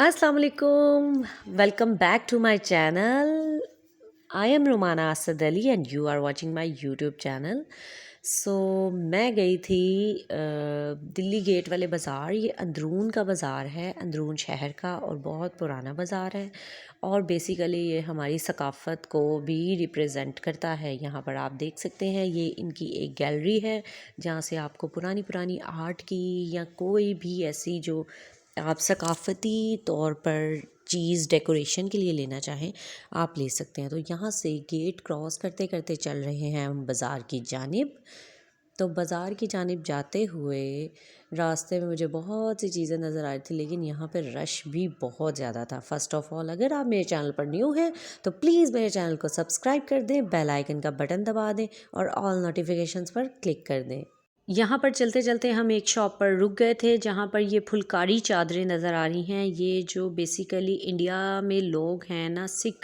अस्सलाम वालेकुम welcome back to my channel. I am Romana Asad Ali and you are watching my YouTube channel. So मैं गई थी दिल्ली गेट वाले बाज़ार। ये अंदरून का बाज़ार है, अंदरून शहर का, और बहुत पुराना बाज़ार है और बेसिकली ये हमारी सकाफ़त को भी रिप्रेजेंट करता है। यहाँ पर आप देख सकते हैं, ये इनकी एक गैलरी है जहाँ से आपको पुरानी पुरानी आर्ट की या कोई भी ऐसी जो आप सकाफ़ती तौर पर चीज़ डेकोरेशन के लिए लेना चाहें आप ले सकते हैं। तो यहाँ से गेट क्रॉस करते करते चल रहे हैं हम बाज़ार की जानिब। तो बाज़ार की जानिब जाते हुए रास्ते में मुझे बहुत सी चीज़ें नज़र आ रही थी, लेकिन यहाँ पर रश भी बहुत ज़्यादा था। फ़र्स्ट ऑफ़ ऑल, अगर आप मेरे चैनल पर न्यू हैं तो प्लीज़ मेरे चैनल को सब्सक्राइब कर दें, बेल आइकन का बटन दबा दें और ऑल नोटिफिकेशंस पर क्लिक कर दें। यहाँ पर चलते चलते हम एक शॉप पर रुक गए थे जहाँ पर ये फुलकारी चादरें नज़र आ रही हैं। ये जो बेसिकली इंडिया में लोग हैं ना, सिख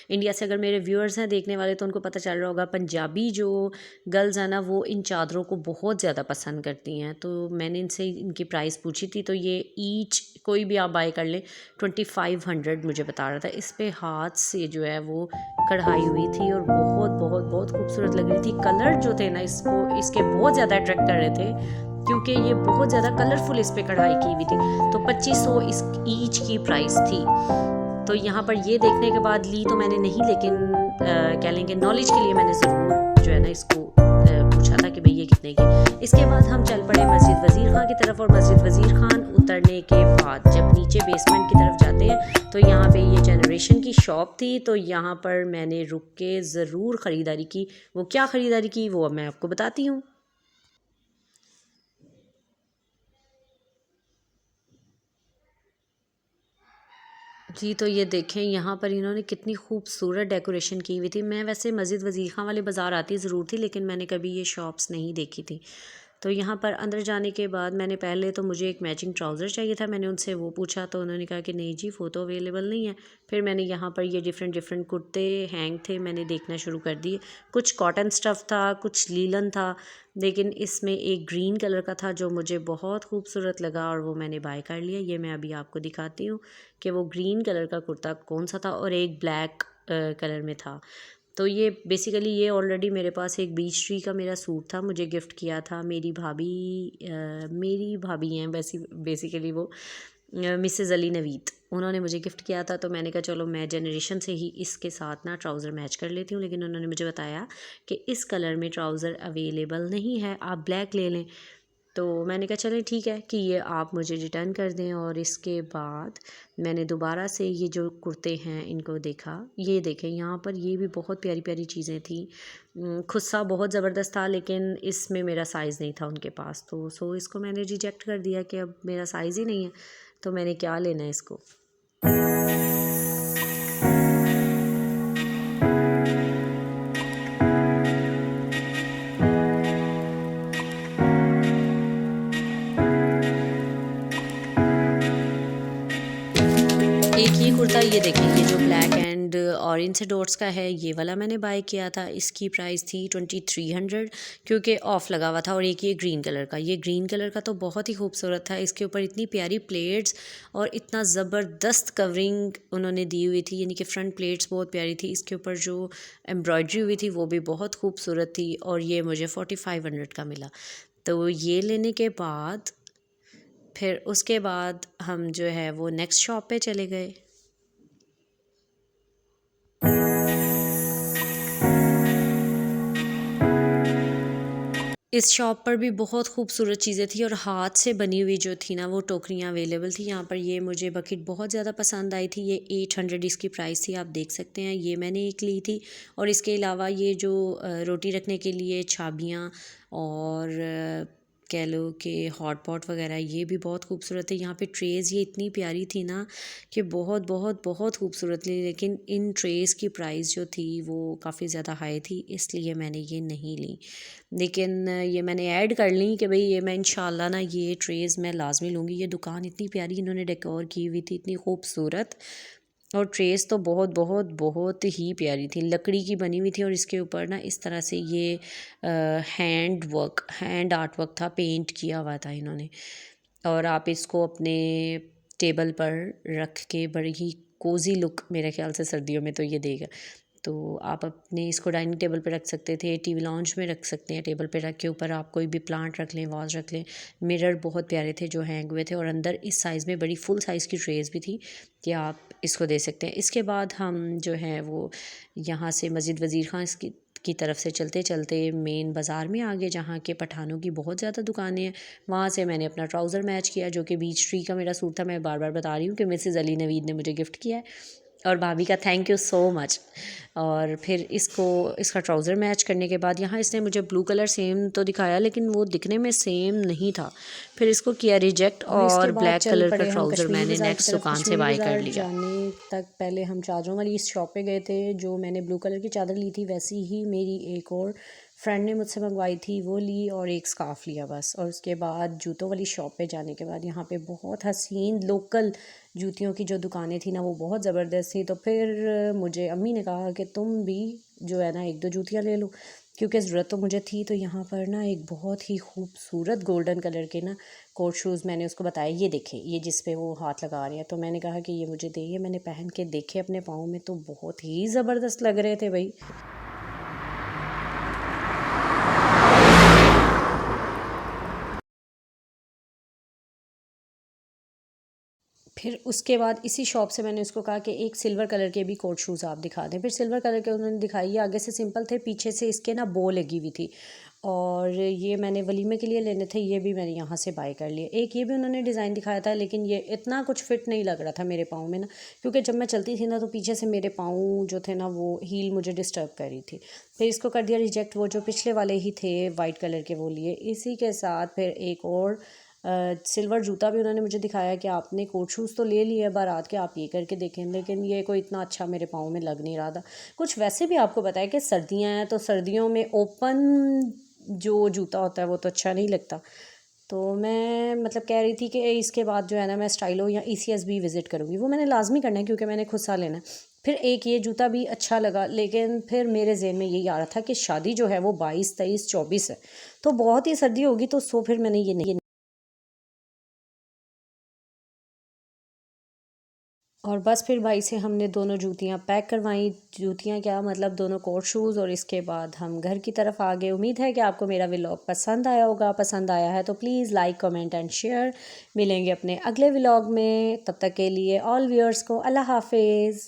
इंडिया से अगर मेरे व्यूअर्स हैं देखने वाले तो उनको पता चल रहा होगा, पंजाबी जो गर्ल्स हैं ना वो इन चादरों को बहुत ज़्यादा पसंद करती हैं। तो मैंने इनसे इनकी प्राइस पूछी थी, तो ये ईच कोई भी आप बाय कर लें 2500 मुझे बता रहा था। इस पे हाथ से जो है वो कढ़ाई हुई थी और बहुत बहुत बहुत खूबसूरत लग रही थी। कलर जो थे ना इसके बहुत ज़्यादा अट्रैक्ट कर रहे थे, क्योंकि ये बहुत ज़्यादा कलरफुल इस पे कढ़ाई की हुई थी। तो 2500 इस ईच की प्राइस थी। तो यहाँ पर ये देखने के बाद ली तो मैंने नहीं, लेकिन कह लेंगे नॉलेज के लिए मैंने ज़रूर जो है ना इसको पूछा था कि भाई ये कितने की। इसके बाद हम चल पड़े मस्जिद वज़ीर खान की तरफ, और मस्जिद वज़ीर खान उतरने के बाद जब नीचे बेसमेंट की तरफ जाते हैं तो यहाँ पे ये जनरेशन की शॉप थी। तो यहाँ पर मैंने रुक के ज़रूर ख़रीदारी की। वो क्या ख़रीदारी की वो अब मैं आपको बताती हूँ। जी, तो ये देखें यहाँ पर इन्होंने कितनी खूबसूरत डेकोरेशन की हुई थी। मैं वैसे मस्जिद वज़ीर खां वाले बाज़ार आती ज़रूर थी, लेकिन मैंने कभी ये शॉप्स नहीं देखी थी। तो यहाँ पर अंदर जाने के बाद मैंने पहले तो मुझे एक मैचिंग ट्राउज़र चाहिए था, मैंने उनसे वो पूछा तो उन्होंने कहा कि नहीं जी वो तो अवेलेबल नहीं है। फिर मैंने यहाँ पर ये डिफ़रेंट डिफ़रेंट कुर्ते हैंग थे, मैंने देखना शुरू कर दिए। कुछ कॉटन स्टफ़ था, कुछ लीलन था, लेकिन इसमें एक ग्रीन कलर का था जो मुझे बहुत खूबसूरत लगा और वो मैंने बाय कर लिया। ये मैं अभी आपको दिखाती हूँ कि वो ग्रीन कलर का कुर्ता कौन सा था, और एक ब्लैक कलर में था। तो ये बेसिकली ये ऑलरेडी मेरे पास एक बीच ट्री का मेरा सूट था, मुझे गिफ्ट किया था मेरी भाभी हैं बेसिकली वो मिसेज़ अली नवीद, उन्होंने मुझे गिफ्ट किया था। तो मैंने कहा चलो मैं जनरेशन से ही इसके साथ ना ट्राउज़र मैच कर लेती हूँ, लेकिन उन्होंने मुझे बताया कि इस कलर में ट्राउज़र अवेलेबल नहीं है, आप ब्लैक ले लें। तो मैंने कहा चलें ठीक है कि ये आप मुझे रिटर्न कर दें। और इसके बाद मैंने दोबारा से ये जो कुर्ते हैं इनको देखा। ये देखें यहाँ पर ये भी बहुत प्यारी प्यारी चीज़ें थी। खुस्सा बहुत ज़बरदस्त था, लेकिन इसमें मेरा साइज़ नहीं था उनके पास, तो इसको मैंने रिजेक्ट कर दिया कि अब मेरा साइज़ ही नहीं है, तो मैंने क्या लेना है इसको। एक ये कुर्ता ये देखें, ये जो ब्लैक एंड ऑरेंज से डॉट्स का है, ये वाला मैंने बाय किया था। इसकी प्राइस थी 2300, क्योंकि ऑफ़ लगा हुआ था। और एक ये ग्रीन कलर का, ये ग्रीन कलर का तो बहुत ही खूबसूरत था। इसके ऊपर इतनी प्यारी प्लेट्स और इतना ज़बरदस्त कवरिंग उन्होंने दी हुई थी, यानी कि फ्रंट प्लेट्स बहुत प्यारी थी। इसके ऊपर जो एम्ब्रॉयड्री हुई थी वो भी बहुत खूबसूरत थी, और ये मुझे 4500 का मिला। तो ये लेने के बाद फिर उसके बाद हम जो है वो नेक्स्ट शॉप पे चले गए। इस शॉप पर भी बहुत खूबसूरत चीज़ें थी, और हाथ से बनी हुई जो थी ना वो टोकरियाँ अवेलेबल थी। यहाँ पर ये मुझे बकेट बहुत ज़्यादा पसंद आई थी। ये 800 इसकी प्राइस थी, आप देख सकते हैं। ये मैंने एक ली थी। और इसके अलावा ये जो रोटी रखने के लिए छाबियाँ और कह लो कि हॉट पॉट वगैरह, ये भी बहुत खूबसूरत है। यहाँ पे ट्रेज़ ये इतनी प्यारी थी ना कि बहुत बहुत बहुत खूबसूरत थी, लेकिन इन ट्रेज़ की प्राइस जो थी वो काफ़ी ज़्यादा हाई थी, इसलिए मैंने ये नहीं ली। लेकिन ये मैंने ऐड कर ली कि भाई ये मैं इंशाल्लाह ना ये ट्रेज़ मैं लाज़मी लूँगी। ये दुकान इतनी प्यारी इन्होंने डेकोर की हुई थी, इतनी खूबसूरत, और ट्रेस तो बहुत बहुत बहुत ही प्यारी थी, लकड़ी की बनी हुई थी। और इसके ऊपर ना इस तरह से ये हैंड आर्ट वर्क था, पेंट किया हुआ था इन्होंने। और आप इसको अपने टेबल पर रख के बड़ी ही कोज़ी लुक मेरे ख़्याल से सर्दियों में तो ये देगा। तो आप अपने इसको डाइनिंग टेबल पे रख सकते थे, टीवी लाउंज में रख सकते हैं, टेबल पे रख के ऊपर आप कोई भी प्लांट रख लें, वाज़ रख लें। मिरर बहुत प्यारे थे जो हैंग हुए थे, और अंदर इस साइज़ में बड़ी फुल साइज़ की ट्रेज़ भी थी कि आप इसको दे सकते हैं। इसके बाद हम जो है वो यहाँ से मस्जिद वज़ीर ख़ान की तरफ से चलते चलते मेन बाज़ार में आ गए, जहाँ के पठानों की बहुत ज़्यादा दुकानें हैं। वहाँ से मैंने अपना ट्राउज़र मैच किया, जो कि बीच ट्री का मेरा सूट था। मैं बार बार बता रही हूँ कि मिसेज़ अली नवीद ने मुझे गिफ्ट किया है, और भाभी का थैंक यू सो मच। और फिर इसका ट्राउज़र मैच करने के बाद यहाँ इसने मुझे ब्लू कलर सेम तो दिखाया, लेकिन वो दिखने में सेम नहीं था। फिर इसको किया रिजेक्ट, इसके और बाद ब्लैक चल कलर का पड़े हम ट्राउज़र कश्मीरी मैंने बाज़ार की नेक्स्ट तरफ। दुकान से कश्मीरी बाय कर बाज़ार लिया। जाने तक पहले हम चादरों वाली इस शॉप पे गए थे। जो मैंने ब्लू कलर की चादर ली थी, वैसी ही मेरी एक और फ्रेंड ने मुझसे मंगवाई थी, वो ली, और एक स्कार्फ़ लिया बस। और उसके बाद जूतों वाली शॉप पे जाने के बाद यहाँ पे बहुत हसीन लोकल जूतियों की जो दुकानें थी ना, वो बहुत ज़बरदस्त थी। तो फिर मुझे अम्मी ने कहा कि तुम भी जो है ना 1-2 जूतियाँ ले लो, क्योंकि ज़रूरत तो मुझे थी। तो यहाँ पर ना एक बहुत ही खूबसूरत गोल्डन कलर के ना कोट शूज़, मैंने उसको बताया ये देखें, ये जिस पे वो हाथ लगा रहे हैं। तो मैंने कहा कि ये मुझे दे। ये मैंने पहन के देखे अपने पाँव में, तो बहुत ही ज़बरदस्त लग रहे थे भाई। फिर उसके बाद इसी शॉप से मैंने उसको कहा कि एक सिल्वर कलर के भी कोट शूज़ आप दिखा दें। फिर सिल्वर कलर के उन्होंने दिखाई। ये आगे से सिंपल थे, पीछे से इसके ना बो लगी हुई थी, और ये मैंने वलीमे के लिए लेने थे, ये भी मैंने यहाँ से बाय कर लिए। एक ये भी उन्होंने डिज़ाइन दिखाया था, लेकिन ये इतना कुछ फिट नहीं लग रहा था मेरे पाँव में ना, क्योंकि जब मैं चलती थी ना तो पीछे से मेरे पाँव जो थे ना वो हील मुझे डिस्टर्ब कर रही थी। फिर इसको कर दिया रिजेक्ट। वो जो पिछले वाले ही थे वाइट कलर के, वो लिए। इसी के साथ फिर एक और सिल्वर जूता भी उन्होंने मुझे दिखाया कि आपने कोट शूज़ तो ले लिए बारात के, आप ये करके देखें, लेकिन ये कोई इतना अच्छा मेरे पाँव में लग नहीं रहा था। कुछ वैसे भी आपको बताया कि सर्दियाँ हैं, तो सर्दियों में ओपन जो जूता होता है वो तो अच्छा नहीं लगता। तो मैं मतलब कह रही थी कि इसके बाद जो है ना मैं स्टाइलो या ECS भी विज़िट करूँगी। वो मैंने लाजमी करना है, क्योंकि मैंने खुद सा लेना है। फिर एक ये जूता भी अच्छा लगा, लेकिन फिर मेरे ज़हन में यही आ रहा था कि शादी जो है वो 22, 23, 24 है, तो बहुत ही सर्दी होगी। तो सो फिर मैंने ये नहीं। और बस फिर भाई से हमने दोनों जूतियाँ पैक करवाई। जूतियाँ क्या मतलब, दोनों कोट शूज़। और इसके बाद हम घर की तरफ आ गए। उम्मीद है कि आपको मेरा व्लॉग पसंद आया होगा। पसंद आया है तो please like, comment and share. मिलेंगे अपने अगले व्लॉग में, तब तक के लिए ऑल व्यूअर्स को अल्लाह हाफिज़।